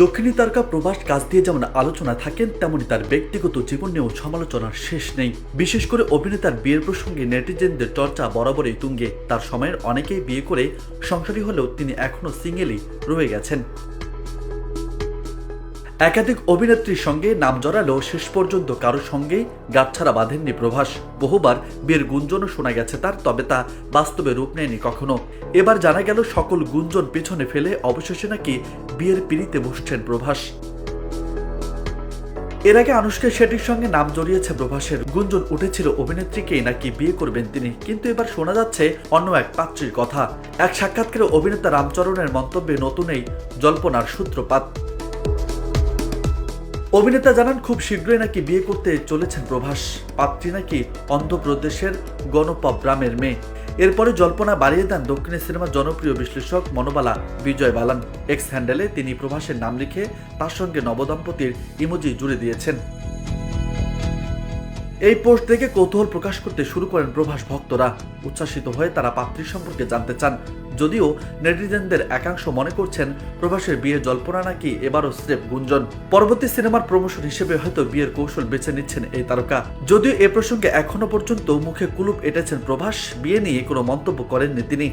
দক্ষিণী তারকা প্রভাস কাজ দিয়ে যেমন আলোচনা থাকেন, তেমনি তার ব্যক্তিগত জীবন নিয়েও সমালোচনার শেষ নেই। বিশেষ করে অভিনেতার বিয়ের প্রসঙ্গে নেটিজেনদের চর্চা বরাবরই তুঙ্গে। তার সময়ের অনেকেই বিয়ে করে সংসারী হলেও তিনি এখনও সিঙ্গেলই রয়ে গেছেন। একাধিক অভিনেত্রীর সঙ্গে নাম জড়ালেও শেষ পর্যন্ত কারোর সঙ্গেই গাঁটছাড়া বাঁধেননি প্রভাস। বহুবার বিয়ের গুঞ্জনও শোনা গেছে তার, তবে তা বাস্তবে রূপ নেয়নি কখনো। এবার জানা গেল সকল গুঞ্জন পেছনে ফেলে অবশেষে নাকি বিয়ের পিঁড়িতে বসছেন প্রভাস। এর আগে আনুশকা শেঠির সঙ্গে নাম জড়িয়েছে প্রভাসের। গুঞ্জন উঠেছিল অভিনেত্রীকেই নাকি বিয়ে করবেন তিনি, কিন্তু এবার শোনা যাচ্ছে অন্য এক পাত্রীর কথা। এক সাক্ষাৎকারে অভিনেতা রামচরণের মন্তব্যে নতুন এই জল্পনার সূত্রপাত। অভিনেতা জানান খুব শীঘ্রই নাকি বিয়ে করতে চলেছেন প্রভাস। পাত্রী নাকি অন্ধ্রপ্রদেশের গণপগ্রামের মেয়ে। এরপরে জল্পনা বাড়িয়ে দেন দক্ষিণী সিনেমার জনপ্রিয় বিশ্লেষক মনোবালা বিজয় বালান। এক্স হ্যান্ডেলে তিনি প্রভাসের নাম লিখে তার সঙ্গে নবদম্পতির ইমোজি জুড়ে দিয়েছেন। এই পোস্ট দেখে কৌতূহল প্রকাশ করতে শুরু করেন প্রভাস ভক্তরা। উচ্ছ্বাসিত হয়ে তারা পাত্রীর সম্পর্কে জানতে চান। যদিও নেটিজেনদের একাংশ মনে করছেন প্রভাসের বিয়ের জল্পনা নাকি এবারও স্রেফ গুঞ্জন। পরবর্তী সিনেমার প্রমোশন হিসেবে হয়তো বিয়ের কৌশল বেছে নিচ্ছেন এই তারকা। যদিও এ প্রসঙ্গে এখনো পর্যন্ত মুখে কুলুপ এঁটেছেন প্রভাস, বিয়ে নিয়ে কোনো মন্তব্য করেননি তিনি।